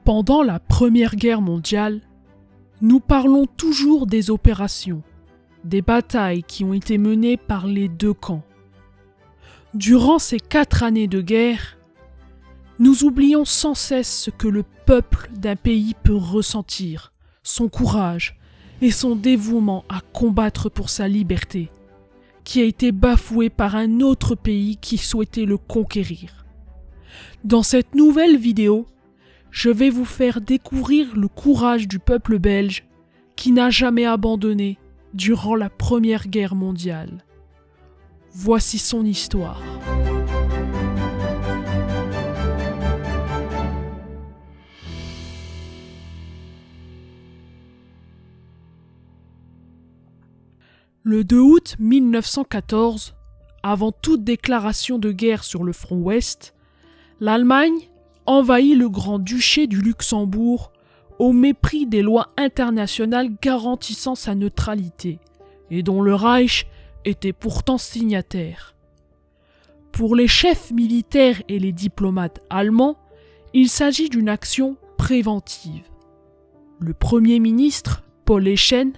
Pendant la Première Guerre mondiale, nous parlons toujours des opérations, des batailles qui ont été menées par les deux camps. Durant ces 4 années de guerre, nous oublions sans cesse ce que le peuple d'un pays peut ressentir, son courage et son dévouement à combattre pour sa liberté, qui a été bafoué par un autre pays qui souhaitait le conquérir. Dans cette nouvelle vidéo, je vais vous faire découvrir le courage du peuple belge qui n'a jamais abandonné durant la Première Guerre mondiale. Voici son histoire. Le 2 août 1914, avant toute déclaration de guerre sur le front ouest, l'Allemagne envahit le Grand-Duché du Luxembourg au mépris des lois internationales garantissant sa neutralité et dont le Reich était pourtant signataire. Pour les chefs militaires et les diplomates allemands, il s'agit d'une action préventive. Le Premier ministre, Paul Eschen,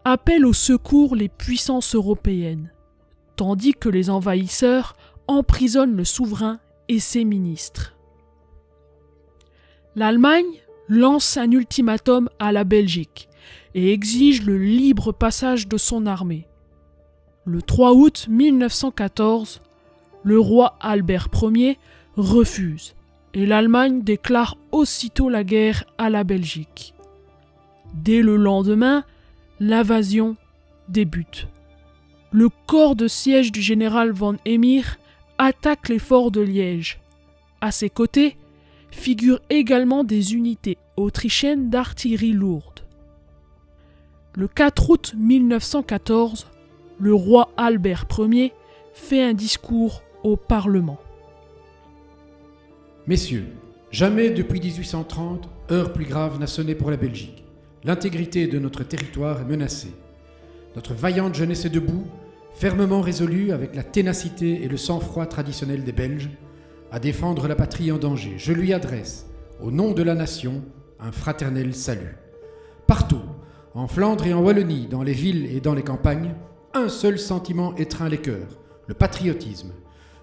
appelle au secours les puissances européennes, tandis que les envahisseurs emprisonnent le souverain et ses ministres. L'Allemagne lance un ultimatum à la Belgique et exige le libre passage de son armée. Le 3 août 1914, le roi Albert Ier refuse et l'Allemagne déclare aussitôt la guerre à la Belgique. Dès le lendemain, l'invasion débute. Le corps de siège du général von Emir attaque les forts de Liège. À ses côtés figurent également des unités autrichiennes d'artillerie lourde. Le 4 août 1914, le roi Albert Ier fait un discours au Parlement. Messieurs, jamais depuis 1830, heure plus grave n'a sonné pour la Belgique. L'intégrité de notre territoire est menacée. Notre vaillante jeunesse est debout, fermement résolue avec la ténacité et le sang-froid traditionnel des Belges, à défendre la patrie en danger. Je lui adresse, au nom de la nation, un fraternel salut. Partout, en Flandre et en Wallonie, dans les villes et dans les campagnes, un seul sentiment étreint les cœurs, le patriotisme.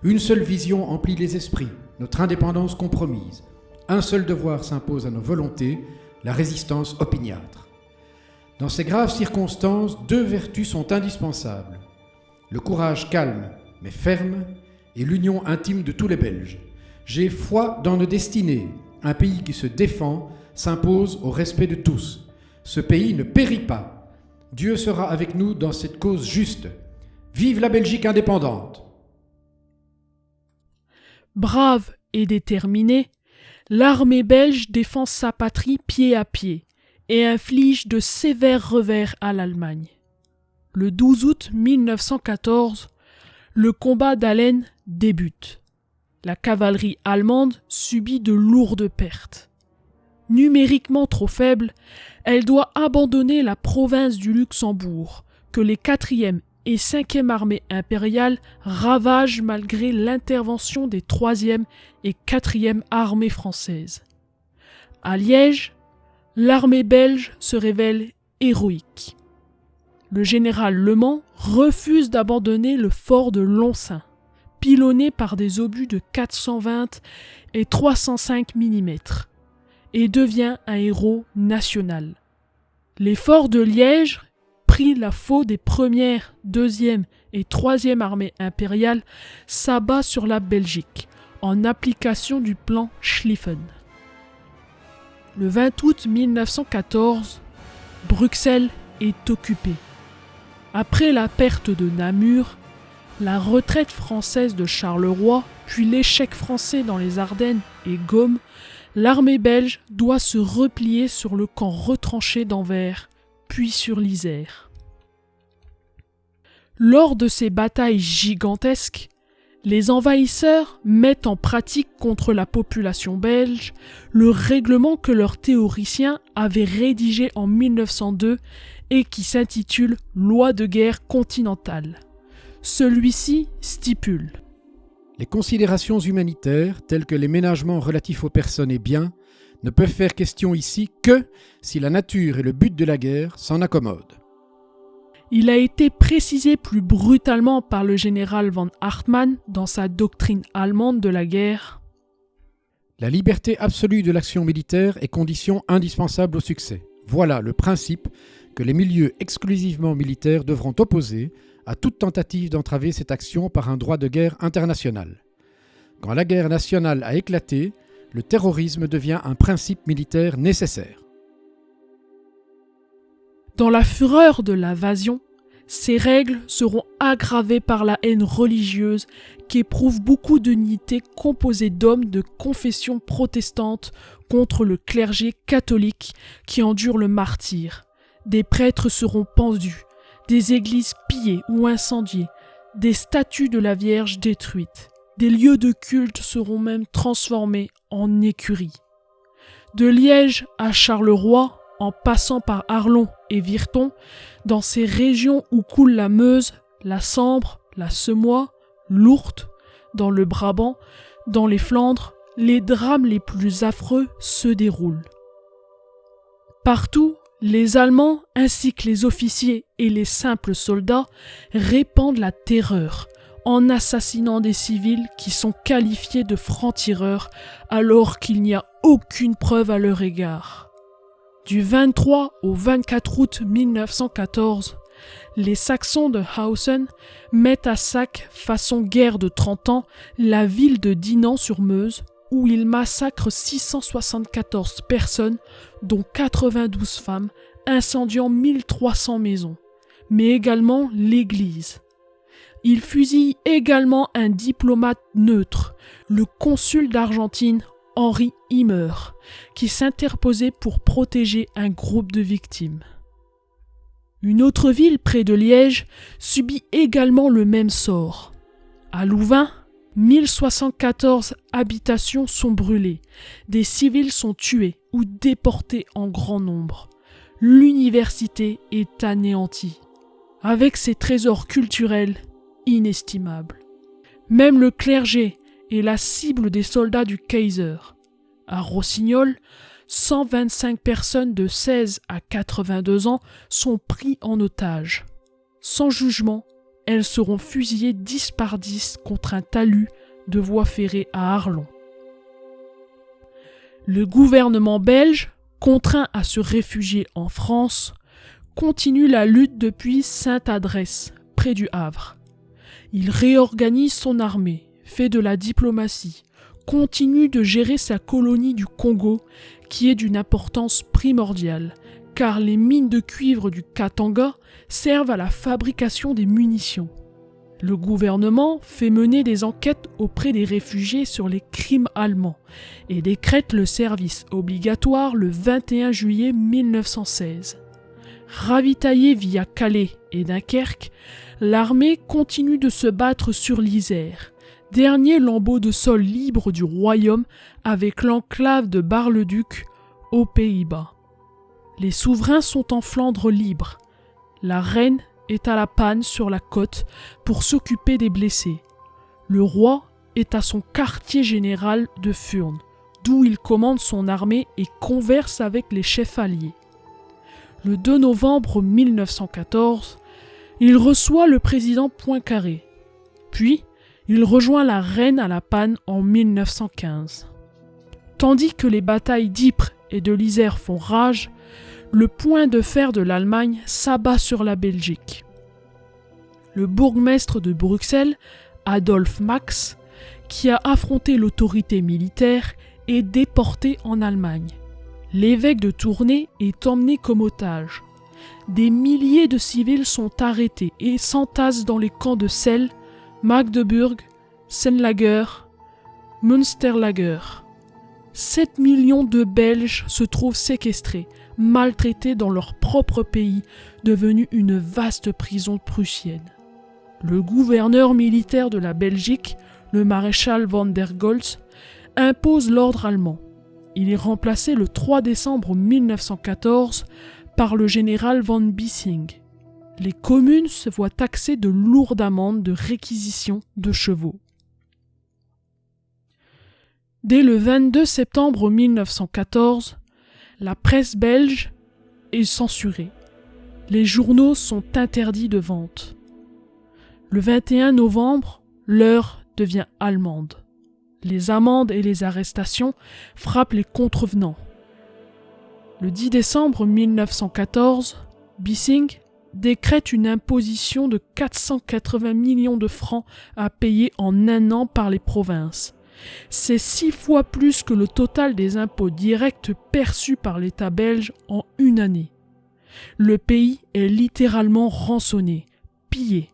Une seule vision emplit les esprits, notre indépendance compromise. Un seul devoir s'impose à nos volontés, la résistance opiniâtre. Dans ces graves circonstances, 2 vertus sont indispensables. Le courage calme, mais ferme, et l'union intime de tous les Belges. J'ai foi dans nos destinées. Un pays qui se défend s'impose au respect de tous. Ce pays ne périt pas. Dieu sera avec nous dans cette cause juste. Vive la Belgique indépendante! Brave et déterminée, l'armée belge défend sa patrie pied à pied et inflige de sévères revers à l'Allemagne. Le 12 août 1914, le combat d'Allen débute. La cavalerie allemande subit de lourdes pertes. Numériquement trop faible, elle doit abandonner la province du Luxembourg, que les 4e et 5e armées impériales ravagent malgré l'intervention des 3e et 4e armées françaises. À Liège, l'armée belge se révèle héroïque. Le général Lemant refuse d'abandonner le fort de Lonsin, pilonné par des obus de 420 et 305 mm, et devient un héros national. Les forts de Liège, pris la faux des 1er, 2e et 3e armées impériales, s'abat sur la Belgique, en application du plan Schlieffen. Le 20 août 1914, Bruxelles est occupée. Après la perte de Namur, la retraite française de Charleroi, puis l'échec français dans les Ardennes et Gaume, l'armée belge doit se replier sur le camp retranché d'Anvers, puis sur l'Isère. Lors de ces batailles gigantesques, les envahisseurs mettent en pratique contre la population belge le règlement que leurs théoriciens avaient rédigé en 1902 et qui s'intitule « Loi de guerre continentale ». Celui-ci stipule Les considérations humanitaires, telles que les ménagements relatifs aux personnes et biens, ne peuvent faire question ici que si la nature et le but de la guerre s'en accommodent. Il a été précisé plus brutalement par le général von Hartmann dans sa doctrine allemande de la guerre. La liberté absolue de l'action militaire est condition indispensable au succès. Voilà le principe que les milieux exclusivement militaires devront opposer à toute tentative d'entraver cette action par un droit de guerre international. Quand la guerre nationale a éclaté, le terrorisme devient un principe militaire nécessaire. Dans la fureur de l'invasion, ces règles seront aggravées par la haine religieuse qu'éprouvent beaucoup d'unités composées d'hommes de confession protestante contre le clergé catholique qui endure le martyre. Des prêtres seront pendus, des églises pillées ou incendiées, des statues de la Vierge détruites. Des lieux de culte seront même transformés en écuries. De Liège à Charleroi, en passant par Arlon et Virton, dans ces régions où coule la Meuse, la Sambre, la Semois, l'Ourthe, dans le Brabant, dans les Flandres, les drames les plus affreux se déroulent. Partout, les Allemands, ainsi que les officiers et les simples soldats, répandent la terreur, en assassinant des civils qui sont qualifiés de francs-tireurs alors qu'il n'y a aucune preuve à leur égard. Du 23 au 24 août 1914, les Saxons de Hausen mettent à sac, façon guerre de 30 ans, la ville de Dinant-sur-Meuse, où ils massacrent 674 personnes, dont 92 femmes, incendiant 1300 maisons, mais également l'église. Ils fusillent également un diplomate neutre, le consul d'Argentine, Henri Himmer, qui s'interposait pour protéger un groupe de victimes. Une autre ville près de Liège subit également le même sort. À Louvain, 1074 habitations sont brûlées, des civils sont tués ou déportés en grand nombre. L'université est anéantie, avec ses trésors culturels inestimables. Même le clergé est la cible des soldats du Kaiser. À Rossignol, 125 personnes de 16 à 82 ans sont prises en otage. Sans jugement, elles seront fusillées 10 par 10 contre un talus de voie ferrée à Arlon. Le gouvernement belge, contraint à se réfugier en France, continue la lutte depuis Sainte-Adresse, près du Havre. Il réorganise son armée, fait de la diplomatie, continue de gérer sa colonie du Congo, qui est d'une importance primordiale, car les mines de cuivre du Katanga servent à la fabrication des munitions. Le gouvernement fait mener des enquêtes auprès des réfugiés sur les crimes allemands et décrète le service obligatoire le 21 juillet 1916. Ravitaillée via Calais et Dunkerque, l'armée continue de se battre sur l'Isère, dernier lambeau de sol libre du royaume avec l'enclave de Bar-le-Duc aux Pays-Bas. Les souverains sont en Flandre libre. La reine est à la Panne sur la côte pour s'occuper des blessés. Le roi est à son quartier général de Furnes, d'où il commande son armée et converse avec les chefs alliés. Le 2 novembre 1914, il reçoit le président Poincaré. Puis, il rejoint la reine à la Panne en 1915. Tandis que les batailles d'Ypres et de l'Isère font rage, le point de fer de l'Allemagne s'abat sur la Belgique. Le bourgmestre de Bruxelles, Adolphe Max, qui a affronté l'autorité militaire, est déporté en Allemagne. L'évêque de Tournai est emmené comme otage. Des milliers de civils sont arrêtés et s'entassent dans les camps de Celle, Magdebourg, Sennlager, Münsterlager. 7 millions de Belges se trouvent séquestrés, maltraités dans leur propre pays, devenu une vaste prison prussienne. Le gouverneur militaire de la Belgique, le maréchal von der Goltz, impose l'ordre allemand. Il est remplacé le 3 décembre 1914 par le général von Bissing. Les communes se voient taxer de lourdes amendes de réquisition de chevaux. Dès le 22 septembre 1914, la presse belge est censurée. Les journaux sont interdits de vente. Le 21 novembre, l'heure devient allemande. Les amendes et les arrestations frappent les contrevenants. Le 10 décembre 1914, Bissing décrète une imposition de 480 millions de francs à payer en un an par les provinces. C'est 6 fois plus que le total des impôts directs perçus par l'État belge en une année. Le pays est littéralement rançonné, pillé.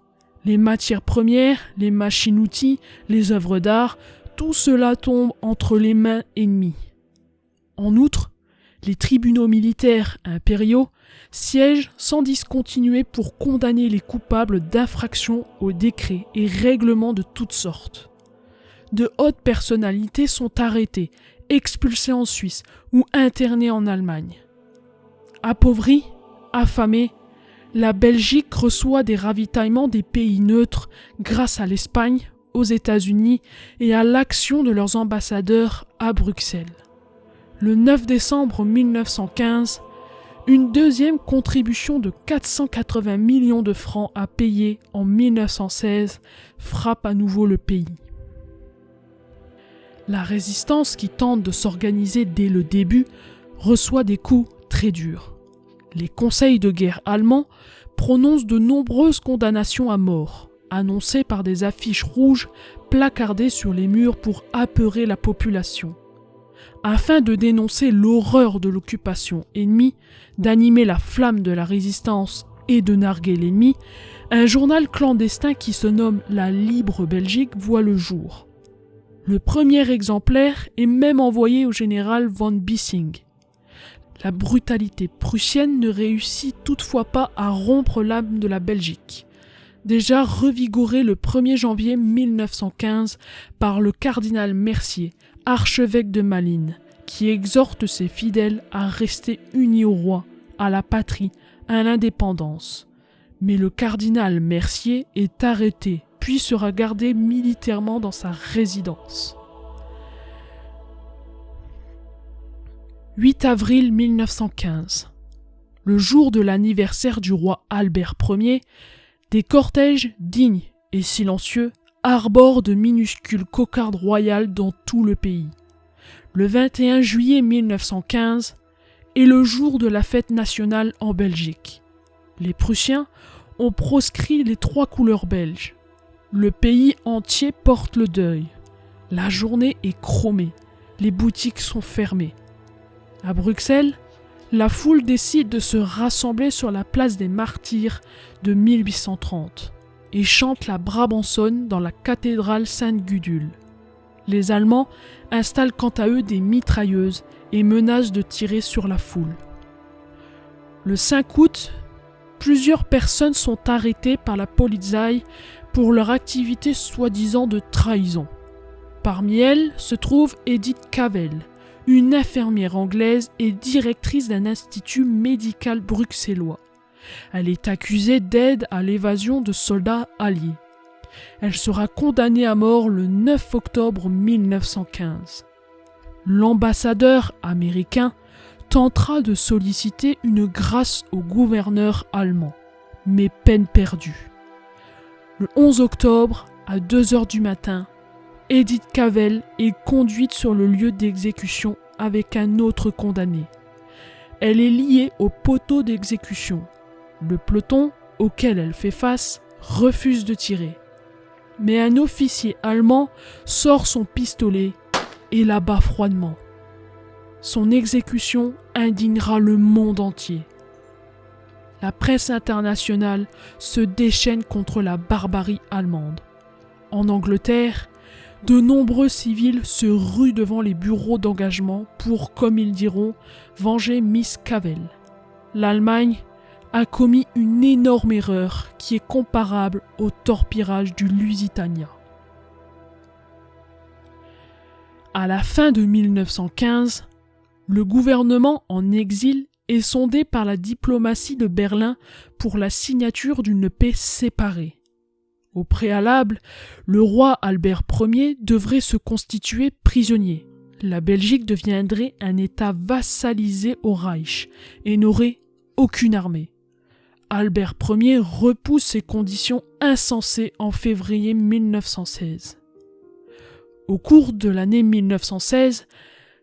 Les matières premières, les machines-outils, les œuvres d'art, tout cela tombe entre les mains ennemies. En outre, les tribunaux militaires impériaux siègent sans discontinuer pour condamner les coupables d'infractions aux décrets et règlements de toutes sortes. De hautes personnalités sont arrêtées, expulsées en Suisse ou internées en Allemagne. Appauvrie, affamée, la Belgique reçoit des ravitaillements des pays neutres grâce à l'Espagne, aux États-Unis et à l'action de leurs ambassadeurs à Bruxelles. Le 9 décembre 1915, une deuxième contribution de 480 millions de francs à payer en 1916 frappe à nouveau le pays. La résistance qui tente de s'organiser dès le début reçoit des coups très durs. Les conseils de guerre allemands prononcent de nombreuses condamnations à mort, annoncées par des affiches rouges placardées sur les murs pour apeurer la population. Afin de dénoncer l'horreur de l'occupation ennemie, d'animer la flamme de la résistance et de narguer l'ennemi, un journal clandestin qui se nomme La Libre Belgique voit le jour. Le premier exemplaire est même envoyé au général von Bissing. La brutalité prussienne ne réussit toutefois pas à rompre l'âme de la Belgique. Déjà revigorée le 1er janvier 1915 par le cardinal Mercier, archevêque de Malines, qui exhorte ses fidèles à rester unis au roi, à la patrie, à l'indépendance. Mais le cardinal Mercier est arrêté, puis sera gardé militairement dans sa résidence. 8 avril 1915. Le jour de l'anniversaire du roi Albert Ier, des cortèges dignes et silencieux arborent de minuscules cocardes royales dans tout le pays. Le 21 juillet 1915 est le jour de la fête nationale en Belgique. Les Prussiens ont proscrit les 3 couleurs belges. Le pays entier porte le deuil. La journée est chromée. Les boutiques sont fermées. À Bruxelles, la foule décide de se rassembler sur la place des Martyrs de 1830 et chante la Brabançonne dans la cathédrale Sainte-Gudule. Les Allemands installent quant à eux des mitrailleuses et menacent de tirer sur la foule. Le 5 août, plusieurs personnes sont arrêtées par la Polizei pour leur activité soi-disant de trahison. Parmi elles se trouve Edith Cavell, une infirmière anglaise et directrice d'un institut médical bruxellois. Elle est accusée d'aide à l'évasion de soldats alliés. Elle sera condamnée à mort le 9 octobre 1915. L'ambassadeur américain tentera de solliciter une grâce au gouverneur allemand, mais peine perdue. Le 11 octobre, à 2 heures du matin, Edith Cavell est conduite sur le lieu d'exécution avec un autre condamné. Elle est liée au poteau d'exécution. Le peloton, auquel elle fait face, refuse de tirer. Mais un officier allemand sort son pistolet et l'abat froidement. Son exécution indignera le monde entier. La presse internationale se déchaîne contre la barbarie allemande. En Angleterre, de nombreux civils se ruent devant les bureaux d'engagement pour, comme ils diront, venger Miss Cavell. L'Allemagne a commis une énorme erreur qui est comparable au torpillage du Lusitania. À la fin de 1915, le gouvernement en exil est sondé par la diplomatie de Berlin pour la signature d'une paix séparée. Au préalable, le roi Albert Ier devrait se constituer prisonnier, la Belgique deviendrait un État vassalisé au Reich et n'aurait aucune armée. Albert Ier repousse ces conditions insensées en février 1916. Au cours de l'année 1916,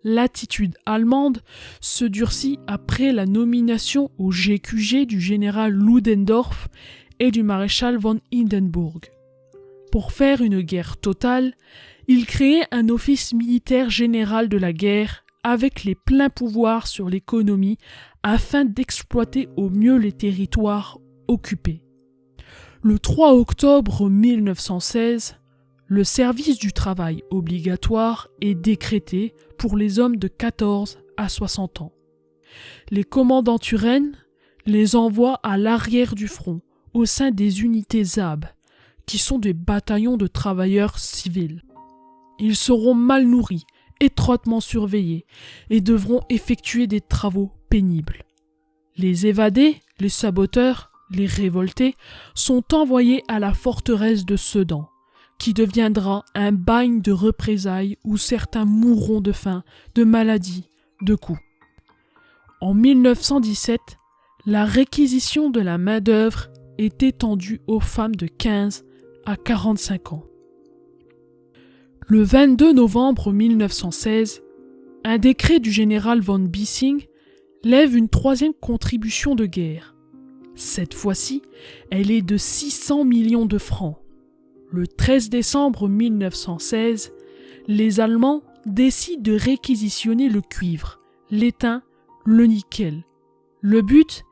l'attitude allemande se durcit après la nomination au GQG du général Ludendorff et du maréchal von Hindenburg. Pour faire une guerre totale, il créait un office militaire général de la guerre avec les pleins pouvoirs sur l'économie afin d'exploiter au mieux les territoires occupés. Le 3 octobre 1916, le service du travail obligatoire est décrété pour les hommes de 14 à 60 ans. Les commandants Turenne les envoient à l'arrière du front, au sein des unités ZAB, qui sont des bataillons de travailleurs civils. Ils seront mal nourris, étroitement surveillés, et devront effectuer des travaux pénibles. Les évadés, les saboteurs, les révoltés sont envoyés à la forteresse de Sedan, qui deviendra un bagne de représailles où certains mourront de faim, de maladie, de coups. En 1917, la réquisition de la main-d'œuvre est étendue aux femmes de 15 à 45 ans. Le 22 novembre 1916, un décret du général von Bissing lève une troisième contribution de guerre. Cette fois-ci, elle est de 600 millions de francs. Le 13 décembre 1916, les Allemands décident de réquisitionner le cuivre, l'étain, le nickel. Le but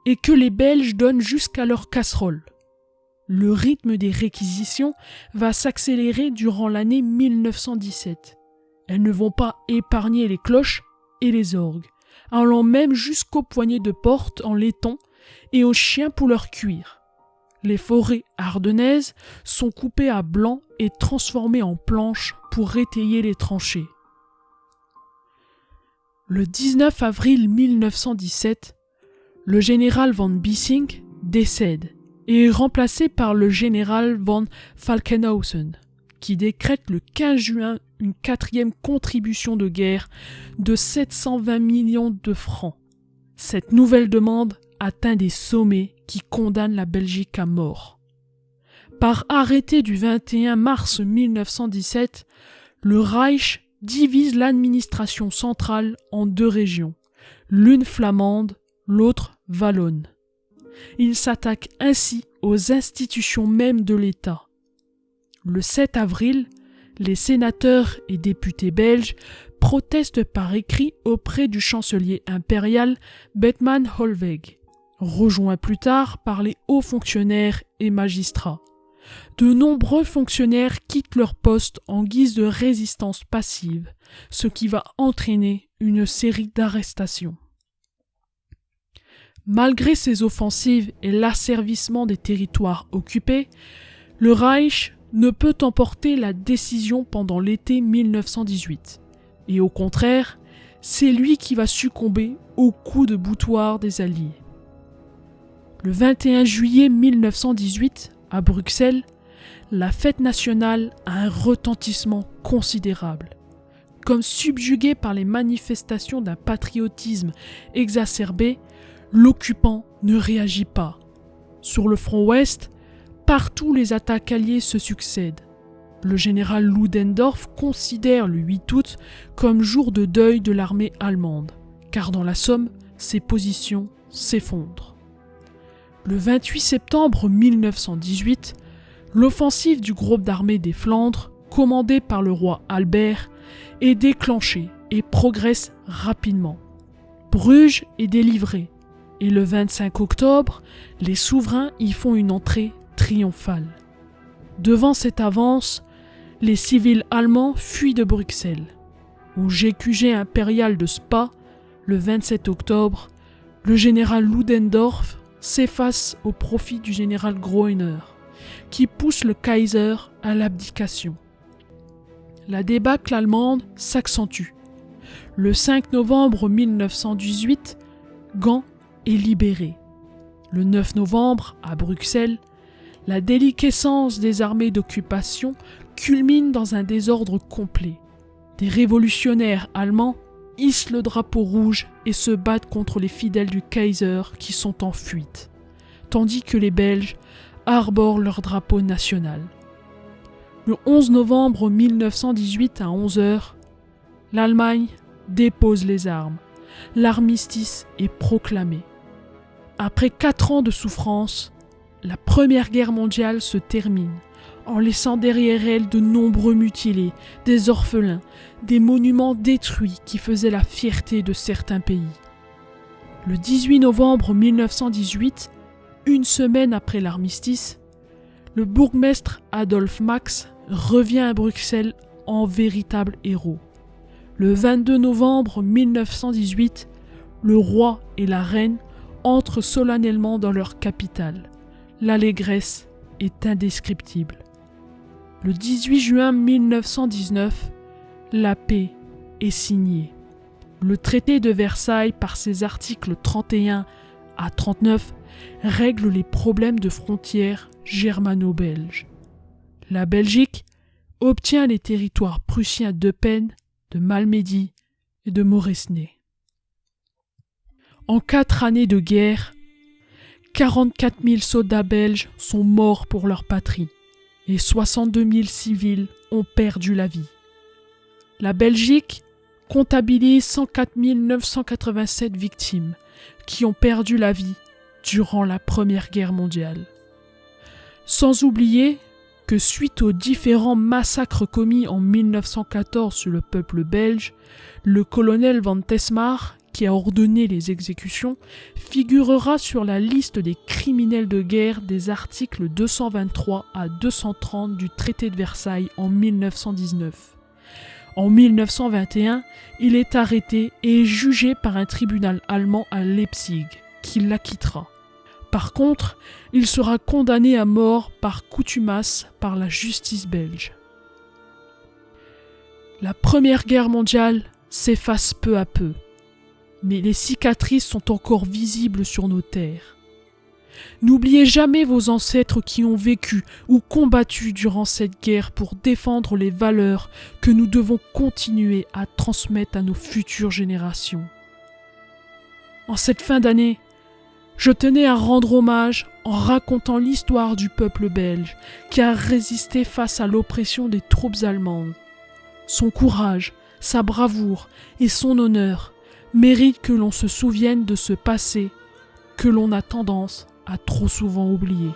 est que les Belges donnent jusqu'à leur casserole. Le rythme des réquisitions va s'accélérer durant l'année 1917. Elles ne vont pas épargner les cloches et les orgues, allant même jusqu'aux poignées de porte en laiton et aux chiens pour leur cuir. Les forêts ardennaises sont coupées à blanc et transformées en planches pour étayer les tranchées. Le 19 avril 1917, le général von Bissing décède et est remplacé par le général von Falkenhausen, qui décrète le 15 juin une quatrième contribution de guerre de 720 millions de francs. Cette nouvelle demande atteint des sommets qui condamnent la Belgique à mort. Par arrêté du 21 mars 1917, le Reich divise l'administration centrale en deux régions, l'une flamande, l'autre wallonne. Il s'attaque ainsi aux institutions mêmes de l'État. Le 7 avril, les sénateurs et députés belges protestent par écrit auprès du chancelier impérial Bethmann Hollweg, rejoint plus tard par les hauts fonctionnaires et magistrats. De nombreux fonctionnaires quittent leur poste en guise de résistance passive, ce qui va entraîner une série d'arrestations. Malgré ces offensives et l'asservissement des territoires occupés, le Reich ne peut emporter la décision pendant l'été 1918. Et au contraire, c'est lui qui va succomber aux coups de boutoir des Alliés. Le 21 juillet 1918, à Bruxelles, la fête nationale a un retentissement considérable. Comme subjugué par les manifestations d'un patriotisme exacerbé, l'occupant ne réagit pas. Sur le front ouest, partout les attaques alliées se succèdent. Le général Ludendorff considère le 8 août comme jour de deuil de l'armée allemande, car dans la Somme, ses positions s'effondrent. Le 28 septembre 1918, l'offensive du groupe d'armées des Flandres, commandée par le roi Albert, est déclenchée et progresse rapidement. Bruges est délivrée, et le 25 octobre, les souverains y font une entrée triomphale. Devant cette avance, les civils allemands fuient de Bruxelles. Au GQG impérial de Spa, le 27 octobre, le général Ludendorff s'efface au profit du général Groener, qui pousse le Kaiser à l'abdication. La débâcle allemande s'accentue. Le 5 novembre 1918, Gand est libéré. Le 9 novembre, à Bruxelles, la déliquescence des armées d'occupation culmine dans un désordre complet. des révolutionnaires allemands hissent le drapeau rouge et se battent contre les fidèles du Kaiser qui sont en fuite, tandis que les Belges arborent leur drapeau national. Le 11 novembre 1918 à 11h, l'Allemagne dépose les armes. L'armistice est proclamé. Après 4 ans de souffrance, la Première Guerre mondiale se termine, en laissant derrière elle de nombreux mutilés, des orphelins, des monuments détruits qui faisaient la fierté de certains pays. Le 18 novembre 1918, une semaine après l'armistice, le bourgmestre Adolf Max revient à Bruxelles en véritable héros. Le 22 novembre 1918, le roi et la reine entrent solennellement dans leur capitale. L'allégresse est indescriptible. Le 18 juin 1919, la paix est signée. Le traité de Versailles, par ses articles 31 à 39, règle les problèmes de frontières germano-belges. La Belgique obtient les territoires prussiens d'Eupen, de Malmedy et de Moresnet. En 4 années de guerre, 44 000 soldats belges sont morts pour leur patrie et 62 000 civils ont perdu la vie. La Belgique comptabilise 104 987 victimes qui ont perdu la vie durant la Première Guerre mondiale. Sans oublier que suite aux différents massacres commis en 1914 sur le peuple belge, le colonel Van Tesmar, qui a ordonné les exécutions, figurera sur la liste des criminels de guerre des articles 223 à 230 du traité de Versailles en 1919. En 1921, il est arrêté et jugé par un tribunal allemand à Leipzig, qui l'acquittera. Par contre, il sera condamné à mort par contumace par la justice belge. La Première Guerre mondiale s'efface peu à peu, mais les cicatrices sont encore visibles sur nos terres. N'oubliez jamais vos ancêtres qui ont vécu ou combattu durant cette guerre pour défendre les valeurs que nous devons continuer à transmettre à nos futures générations. En cette fin d'année, je tenais à rendre hommage en racontant l'histoire du peuple belge qui a résisté face à l'oppression des troupes allemandes. Son courage, sa bravoure et son honneur méritent que l'on se souvienne de ce passé que l'on a tendance à trop souvent oublier.